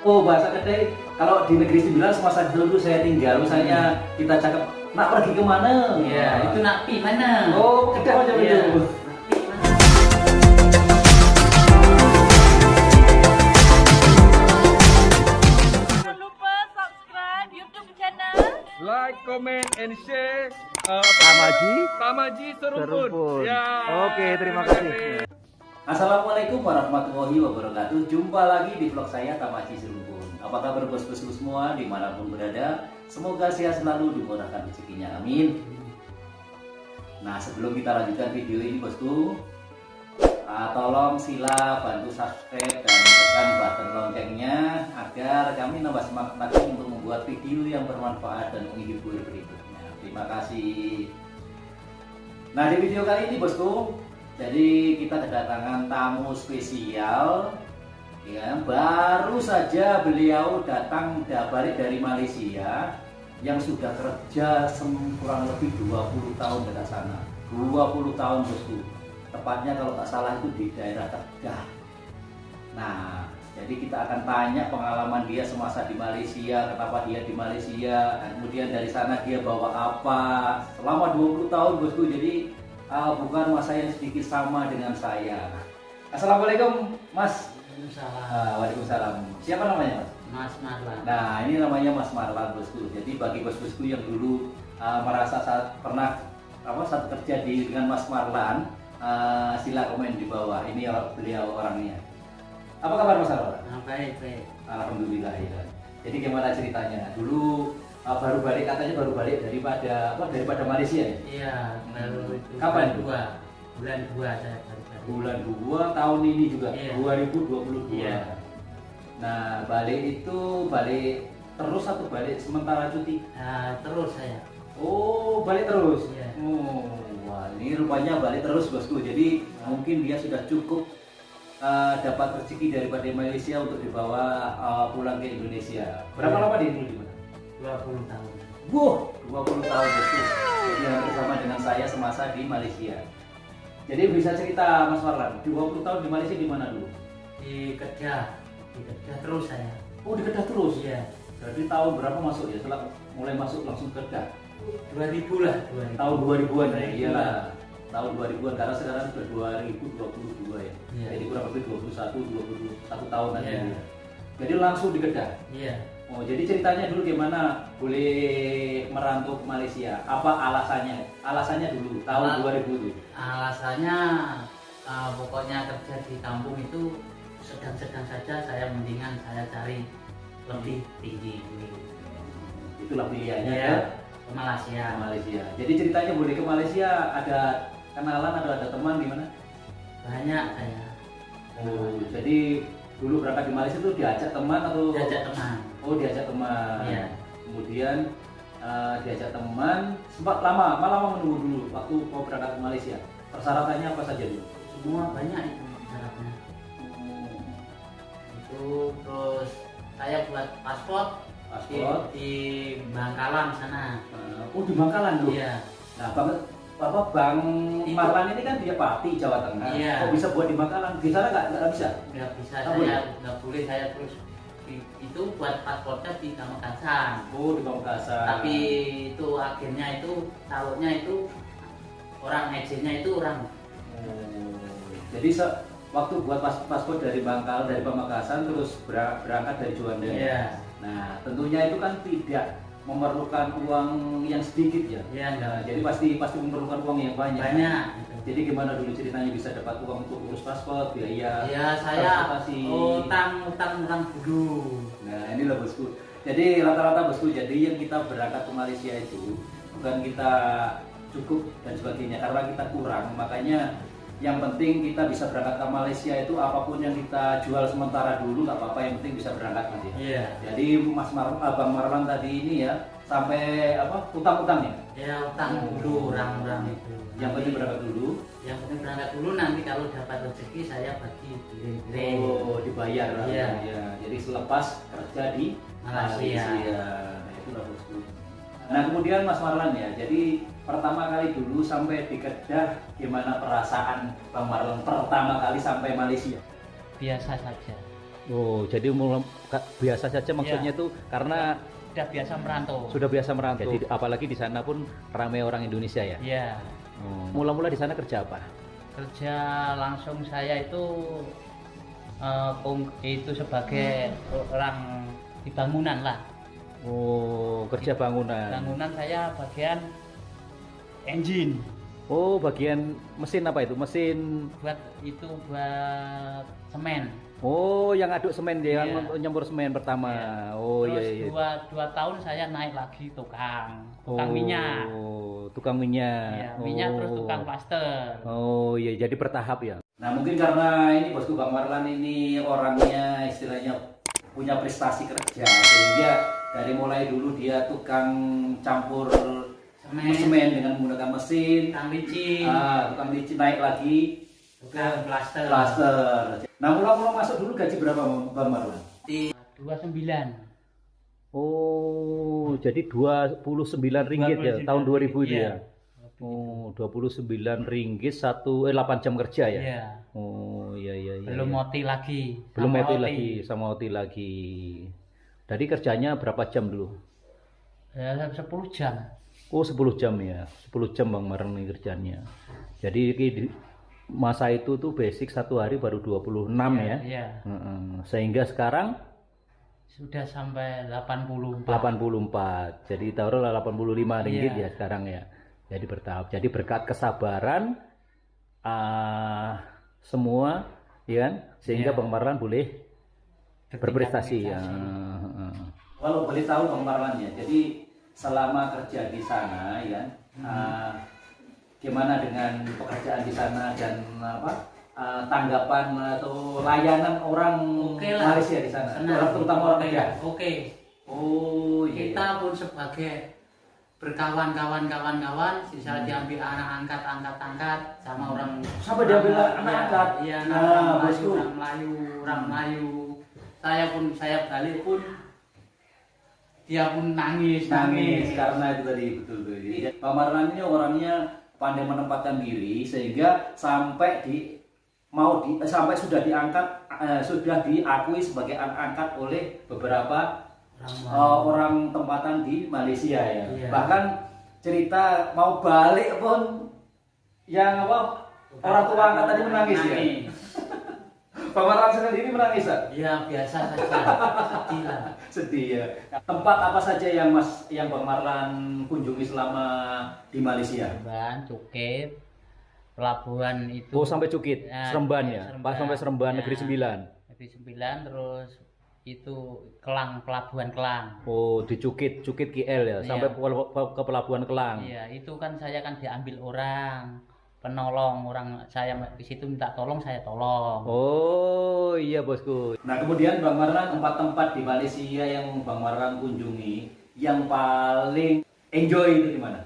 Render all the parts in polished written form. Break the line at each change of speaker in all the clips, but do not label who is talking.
Oh, bahasa Kedai. Kalau di Negeri Sembilan semasa dulu saya tinggal, misalnya kita cakap, nak pergi kemana?
Iya, itu nak pi mana?
Oh, Kedai macam
Iya,
itu.
nak pi mana?
Jangan lupa subscribe YouTube channel
Like, comment, and share.
Tamaji
Tamaji Serumpun.
Serumpun.
Ya.
Oke, terima kasih.
Assalamualaikum warahmatullahi wabarakatuh. Jumpa lagi di vlog saya Tamaji Serumpun. Apa kabar bos-bosku semua dimanapun berada? Semoga sehat selalu, dimurahkan rezekinya, amin. Nah, sebelum kita lanjutkan video ini bosku, tolong sila bantu subscribe dan tekan button loncengnya agar kami nambah semangat lagi untuk membuat video yang bermanfaat dan menghibur berikutnya. Terima kasih. Nah, di video kali ini bosku, jadi kita kedatangan tamu spesial, ya. Baru saja beliau datang balik dari Malaysia yang sudah kerja kurang lebih 20 tahun di sana. 20 tahun bosku. Tepatnya kalau tak salah itu di daerah Kedah. Nah, jadi kita akan tanya pengalaman dia semasa di Malaysia, kenapa dia di Malaysia, dan kemudian dari sana dia bawa apa selama 20 tahun bosku. Jadi bukan masa yang sedikit sama dengan saya. Assalamualaikum Mas.
Waalaikumsalam.
Waalaikumsalam. Siapa namanya Mas?
Mas Marlan.
Nah, ini namanya Mas Marlan bosku. Jadi bagi bos-bosku yang dulu merasa pernah satu kerja dengan Mas Marlan, sila komen di bawah. Ini beliau orangnya. Apa kabar Mas Marlan?
Baik, baik.
Alhamdulillah ya. Jadi gimana ceritanya? Dulu baru balik, katanya baru balik daripada Malaysia ya?
Iya, baru itu.
Kapan?
Bulan 2 saya baru balik.
Bulan 2 tahun ini juga,
Iya.
2022.
Iya.
Nah, balik terus atau balik sementara cuti?
Terus saya.
Oh, balik terus?
Iya.
Oh, wah, ini rupanya balik terus bosku. Jadi mungkin dia sudah cukup dapat rezeki daripada Malaysia untuk dibawa pulang ke Indonesia. Berapa
Iya.
lama dia dulu di mana?
20 tahun.
Wah, 20 tahun bosku. Jadi hampir sama dengan saya semasa di Malaysia. Jadi bisa cerita Mas Marlan, 20 tahun di Malaysia di mana dulu?
Di Kedah terus saya.
Oh, di Kedah terus?
Iya.
Berarti tahun berapa masuk ya? Setelah mulai masuk langsung ke Kedah?
2000 lah, 2000.
Tahun 2000-an ya?
2000-an.
Iyalah. Tahun 2000-an, karena sekarang sudah 2022 ya.
Iya.
Jadi kurang lebih 21 tahun lagi.
Iya.
Ya. Jadi langsung di Kedah.
Iya.
Oh, jadi ceritanya dulu gimana boleh merantau ke Malaysia? Apa alasannya? Alasannya dulu tahun 2000 itu.
Alasannya pokoknya kerja di kampung itu sedang-sedang saja, saya mendingan saya cari lebih tinggi.
Itulah pilihannya
Iya,
ya.
ke Malaysia.
Ke Malaysia. Jadi ceritanya boleh ke Malaysia, ada kenalan atau ada teman di mana?
Banyak saya.
Oh, jadi dulu berangkat di Malaysia itu diajak teman atau?
Diajak teman.
Oh, diajak teman.
Iya.
Kemudian diajak teman, sempat lama menunggu dulu waktu mau berangkat ke Malaysia. Persyaratannya apa saja dulu?
Semua banyak itu syaratnya. Itu terus saya buat paspor di Bangkalan sana.
Oh, di Bangkalan dulu.
Iya.
Nah, Bang Marlan ini kan dia Pati, Jawa Tengah.
Iya.
Kok bisa buat di Bangkalan? Di sana nggak bisa?
Nggak bisa,
Nggak
saya
boleh?
nggak boleh, saya terus itu buat paspornya di Pamekasan.
Oh, di Pamekasan.
Tapi itu akhirnya itu calonnya itu orang agennya itu orang.
Oh, jadi waktu buat paspor dari Pamekasan terus berangkat dari Juanda.
Iya.
Nah, tentunya itu kan tidak memerlukan uang yang sedikit ya.
Iya, enggak.
Nah, jadi pasti memerlukan uang yang banyak.
Banyak.
Jadi gimana dulu ceritanya bisa dapat uang untuk urus paspor, biaya?
Ya saya
transportasi?
utang dulu.
Nah, inilah bosku. Jadi rata-rata bosku, jadi yang kita berangkat ke Malaysia itu bukan kita cukup dan sebagainya, karena kita kurang. Makanya yang penting kita bisa berangkat ke Malaysia itu apapun yang kita jual sementara dulu nggak apa-apa, yang penting bisa berangkat nanti.
Iya.
Jadi Bang Marlan tadi ini ya sampai utang-utang ya?
Ya utang dulu orang-orang itu.
Yang penting berangkat dulu.
Yang penting berangkat dulu, nanti kalau dapat rezeki saya bagi giring-giring.
Oh, dibayar lah.
Iya.
Ya. Jadi selepas kerja di
Malaysia.
Nah, itulah bosku. Nah, kemudian Mas Marlan ya. Jadi pertama kali dulu sampai di Kedah, gimana perasaan Bang Marlan pertama kali sampai Malaysia?
Biasa saja.
Oh, jadi biasa saja maksudnya
Iya.
tuh karena
Sudah biasa merantau.
sudah biasa merantau. Jadi apalagi di sana pun ramai orang Indonesia ya.
Iya.
Oh, mula-mula di sana kerja apa?
Kerja langsung saya itu itu sebagai orang di bangunan lah.
Oh, kerja bangunan.
Bangunan saya bagian engine.
Oh, bagian mesin apa itu? Mesin.
Buat semen.
Oh, yang aduk semen dia,
Iya.
yang nyembur semen pertama.
Iya.
Oh,
Terus
iya iya.
dua tahun saya naik lagi tukang minyak.
Oh, tukang minyak.
Iya, minyak terus
Oh.
tukang plaster.
Oh, iya jadi bertahap ya. Nah, mungkin karena ini bosku Bang Marlan ini orangnya istilahnya punya prestasi kerja sehingga dari mulai dulu dia tukang campur semen dengan menggunakan mesin,
Tukang licin,
tukang licin naik lagi
tukang plaster.
plaster. Nah, mula-mula masuk dulu gaji berapa Bang Marlan?
Di 29.
Oh, jadi 29 ringgit ya
29.
tahun 2000 itu
Iya.
ya. Oh, 29 ringgit 8 jam kerja ya.
Iya.
Oh, iya iya iya.
Belum
iya.
OT lagi.
Belum
sama
OT lagi sama OT lagi. Tadi kerjanya berapa jam dulu?
Ya, 10 jam.
Oh, 10 jam ya. 10 jam Bang Marlan ini kerjanya. Jadi masa itu tuh basic satu hari baru 26 ya.
Iya.
Sehingga sekarang
Sudah sampai 84.
84. Jadi taruhlah 85 ringgit
Iya.
ya sekarang ya. Jadi bertahap. Jadi berkat kesabaran semua ya kan? Sehingga
Iya.
Bang Marlan boleh berprestasi ya. Kalau boleh tahu Bang Marlan ya. Jadi selama kerja di sana ya gimana dengan pekerjaan di sana dan tanggapan atau layanan orang
Oke lah.
Malaysia di sana,
Senang.
terutama orang kerja.
Oke.
Oh iya.
Kita pun sebagai berkawan-kawan, misalnya diambil anak angkat sama orang
Sampai diambil anak angkat?
Iya,
Nah,
orang
bosku.
Melayu. Saya balik pun dia pun nangis.
Karena itu tadi betul. Pak Marlan ini orangnya pandai menempatkan diri sehingga sampai sudah diangkat, sudah diakui sebagai anak angkat oleh beberapa orang tempatan di Malaysia ya.
Iya.
Bahkan cerita mau balik pun yang orang tua angkat tadi menangis ya. Pak Marlan sendiri menangis ya?
Iya, biasa saja. Sedih lah.
Sedih ya. Tempat apa saja yang Bang Marlan kunjungi selama di Malaysia?
Seremban, Cukit, pelabuhan itu.
Oh, sampai Cukit,
Ya,
Seremban
ya,
ya.
Seremban.
Pas sampai Seremban
Ya.
Negeri 9.
Negeri 9 terus itu Kelang, pelabuhan Kelang.
Oh, di Cukit KL ya,
Iya.
sampai ke pelabuhan Kelang.
Iya, itu kan saya kan diambil orang penolong, orang saya di situ minta tolong, saya tolong.
Oh, iya bosku. Nah, kemudian Bang Marlan tempat-tempat di Malaysia yang Bang Marlan kunjungi yang paling enjoy itu di mana?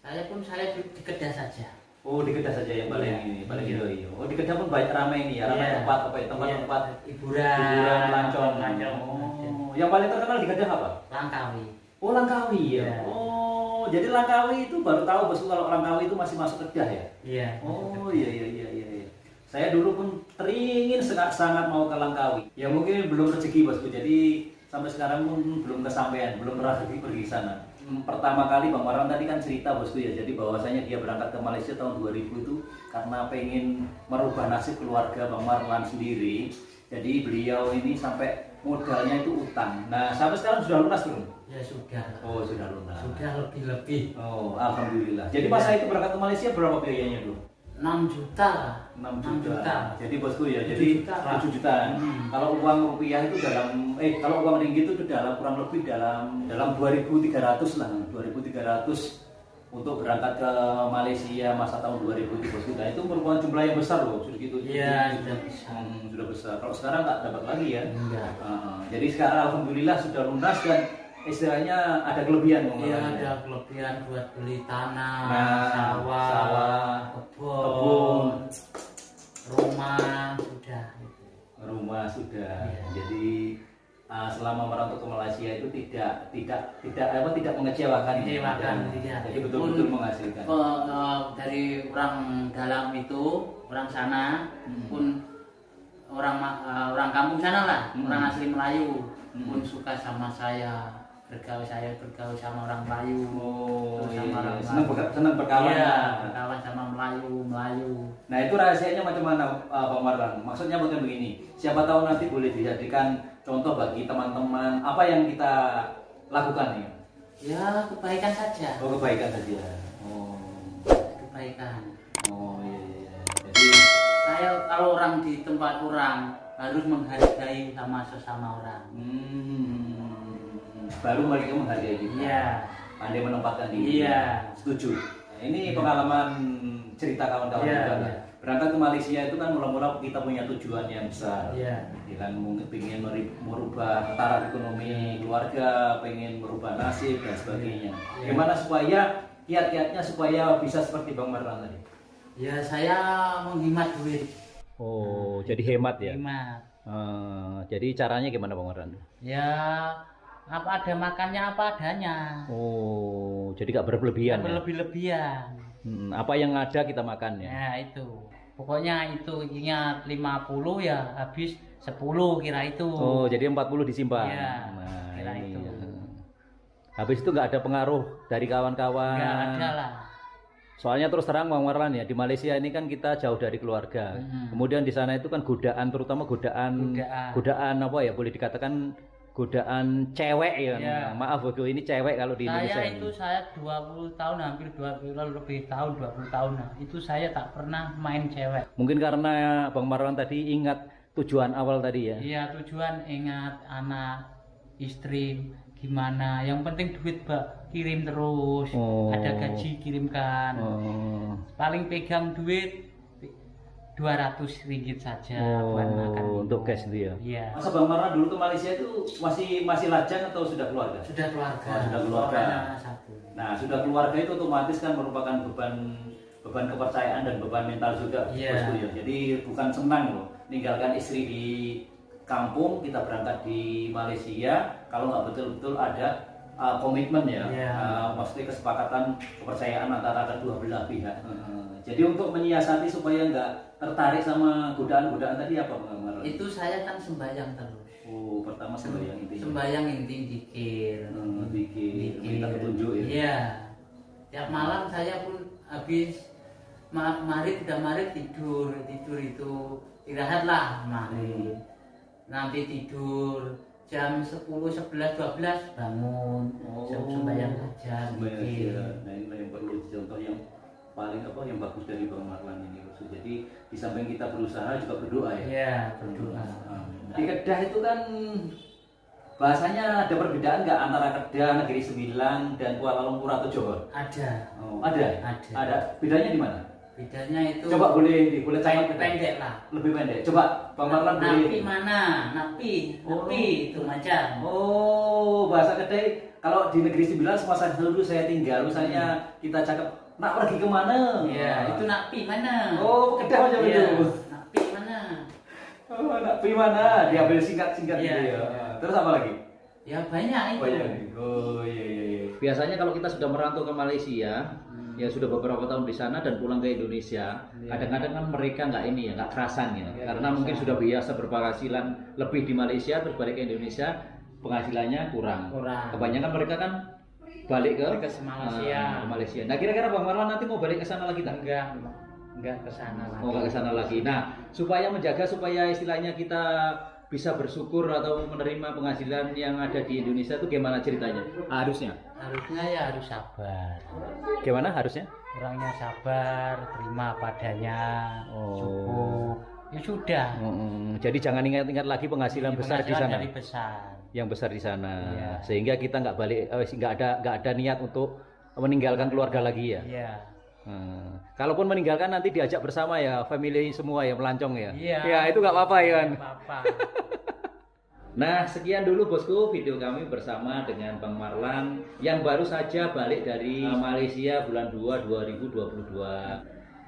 Saya di Kedah saja.
Oh, di Kedah saja yang paling
Iya.
ini, paling
Iya.
enjoy. Oh, di Kedah pun banyak ramai nih ya, ramai
Iya.
tempat-tempat
hiburan,
lancong. Oh, yang paling terkenal di Kedah apa?
Langkawi.
Oh, Langkawi ya.
Iya.
Oh, jadi Langkawi itu baru tahu bosku kalau Langkawi itu masih masuk Kedah ya.
Iya.
Oh, iya. Saya dulu pun teringin sangat mau ke Langkawi. Ya mungkin belum rezeki bosku. Jadi sampai sekarang pun belum kesampaian, belum pernah pergi ke sana. Pertama kali Bang Marlan tadi kan cerita bosku ya. Jadi bahwasanya dia berangkat ke Malaysia tahun 2000 itu karena pengen merubah nasib keluarga Bang Marlan sendiri. Jadi beliau ini sampai modalnya itu utang. Nah, sampai sekarang sudah lunas belum?
Ya sudah.
Oh, sudah lunas.
Sudah lebih.
Oh, alhamdulillah. Jadi masa itu berangkat ke Malaysia berapa biayanya dulu?
6 juta lah.
6
6 juta.
Jadi bosku ya,
7
jadi
juta.
7 juta. Kalau uang rupiah itu kalau uang ringgit itu dalam kurang lebih dalam 2.300 lah, 2.300 untuk berangkat ke Malaysia masa tahun 2000 itu bosku. Nah, itu merupakan jumlah yang besar loh, sudah gitu.
Iya, sudah bisa.
Sudah besar. Kalau sekarang nggak dapat lagi ya.
Enggak.
Jadi sekarang alhamdulillah sudah lunas dan istilahnya ada kelebihan Bang
Iya,
Marlan, ya.
ada kelebihan buat beli tanah,
Nah,
sawah, kebun, rumah sudah. Iya.
Jadi selama merantau ke Malaysia itu tidak mengecewakan.
Mengecewakan, tidak.
Jadi betul-betul menghasilkan.
Dari orang dalam itu, orang sana pun orang kampung sana lah, orang asli Melayu
Hmm.
pun suka sama saya bergaul sama orang Melayu.
Oh,
Terus
iya,
sama orang
iya.
Melayu.
Senang berkawan.
Iya,
ya.
berkawan sama Melayu.
Nah itu rahasianya macam mana Bang Marlan? Maksudnya bukan begini, siapa tahu nanti boleh dijadikan contoh bagi teman-teman apa yang kita lakukan nih?
Ya kebaikan saja.
Oh kebaikan saja. Oh,
Kebaikan.
oh iya, iya. Jadi
Saya kalau orang di tempat orang harus menghargai sama sesama orang.
baru mereka menghargai kita.
Iya.
Pandai menempatkan diri.
Iya.
Setuju. Nah, ini pengalaman cerita kawan-kawan
Iya,
juga.
iya.
Berangkat ke Malaysia itu kan mula-mula kita punya tujuan yang besar.
Iya.
Kan mungkin pengen merubah taraf ekonomi keluarga, pengen merubah nasib dan sebagainya.
Iya.
Gimana supaya kiat-kiatnya supaya bisa seperti Bang Marlan tadi?
Ya saya menghemat duit.
Oh, jadi hemat ya.
Hemat.
Jadi caranya gimana Bang Marlan?
Ya apa ada makannya apa adanya.
Oh, jadi gak berlebihan. Ya?
Berlebih-lebihan.
Apa yang ada kita makan ya.
Ya itu. Pokoknya itu ingat 50 ya habis 10 kira itu.
Oh, jadi 40 disimpan.
Iya,
Nah,
kira
ini.
itu.
Ya. Habis itu nggak ada pengaruh dari kawan-kawan.
Enggak ada lah.
Soalnya terus terang Bang Marlan ya, di Malaysia ini kan kita jauh dari keluarga. Kemudian di sana itu kan godaan, terutama godaan apa ya, boleh dikatakan godaan cewek ya.
Ya.
Maaf Bego, ini cewek kalau di Indonesia
Saya
ini.
itu saya 20 tahun hampir 20 lebih tahun 20 tahun nah. Itu saya tak pernah main cewek.
Mungkin karena Bang Marlan tadi ingat tujuan awal tadi ya.
Iya, tujuan ingat anak, istri gimana. Yang penting duit Mbak, kirim terus.
Oh.
Ada gaji kirimkan.
Oh.
Paling pegang duit 200 ringgit saja buat makan.
Untuk cash itu ya.
Iya.
Masa Bang Marlan dulu ke Malaysia itu masih lajang atau sudah keluarga?
Sudah keluarga.
Oh, sudah keluarga.
Orangnya satu.
Nah, sudah keluarga itu otomatis kan merupakan beban kepercayaan dan beban mental juga.
Iya.
Bosku, ya. Jadi bukan senang loh ninggalkan istri di kampung, kita berangkat di Malaysia kalau nggak betul-betul ada komitmen ya.
Iya.
Maksudnya kesepakatan kepercayaan antara kedua belah pihak. Jadi untuk menyiasati supaya nggak tertarik sama godaan-godaan tadi apa Bang Marlan?
Itu saya kan sembahyang terus.
Oh, pertama sembahyang intinya.
Sembahyang inti dikir.
Dikir, minta petunjuk ya.
Iya. Tiap malam saya pun habis maghrib tidur itu istirahat lah maghrib. Nanti tidur jam 10, 11, 12 bangun. Sembahyang saja. Dikir.
Nah ini yang perlu contoh yang paling yang bagus dari Bang Marlan ini. Jadi di samping kita berusaha juga berdoa ya.
Iya, berdoa.
Di Kedah itu kan bahasanya ada perbedaan nggak antara Kedah, Negeri Sembilan dan Kuala Lumpur atau Johor?
Ada.
Oh, ada.
Ada.
Bedanya di mana?
Bedanya itu
Coba boleh saya
pendek lah.
lebih pendek. Coba Bang Marlan boleh.
Napi mana? Napi itu macam.
Oh, bahasa Kedah kalau di Negeri Sembilan semasa dulu saya tinggal, misalnya kita cakap nak pergi kemana?
Iya, itu napi mana?
Oh, Kedah macam
Iya,
itu.
napi mana?
Oh, nak pergi mana? Diambil singkat-singkat
Iya,
gitu ya.
iya.
Terus apa lagi?
Ya banyak itu.
Oh iya iya iya.
Biasanya kalau kita sudah merantau ke Malaysia, ya sudah beberapa tahun di sana dan pulang ke Indonesia, kadang-kadang kan mereka nggak ini ya, nggak kerasan ya, karena mungkin sudah biasa berpenghasilan lebih di Malaysia terus balik ke Indonesia penghasilannya kurang. Kebanyakan mereka kan balik ke
Malaysia.
Malaysia. Nah kira-kira Bang Marlan nanti mau balik ke sana lagi tak?
Enggak ke sana lagi.
Oh nggak ke sana lagi. Nah supaya menjaga supaya istilahnya kita bisa bersyukur atau menerima penghasilan yang ada di Indonesia itu gimana ceritanya? Harusnya
Ya harus sabar.
gimana harusnya?
Orangnya sabar, terima padanya,
Oh.
cukup. Ya sudah.
Jadi jangan ingat-ingat lagi penghasilan besar di sana.
Dari besar.
Yang besar di sana,
Iya.
sehingga kita nggak balik, nggak ada niat untuk meninggalkan keluarga lagi ya.
Iya.
Kalaupun meninggalkan nanti diajak bersama ya, family semua ya melancong ya.
Iya.
Ya itu nggak apa-apa ya kan.
Apa-apa.
Nah sekian dulu bosku video kami bersama dengan Bang Marlan yang baru saja balik dari Malaysia bulan 2 2022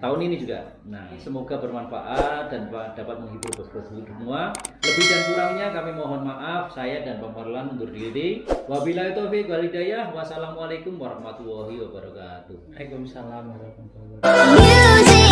tahun ini juga. Nah semoga bermanfaat dan dapat menghibur bos-bosku semua. Lebih dan kurangnya kami mohon maaf. Saya dan Bang Marlan undur diri. Wabillahi taufiq wal hidayah. Wassalamualaikum warahmatullahi wabarakatuh.
Waalaikumsalam warahmatullahi wabarakatuh.
Music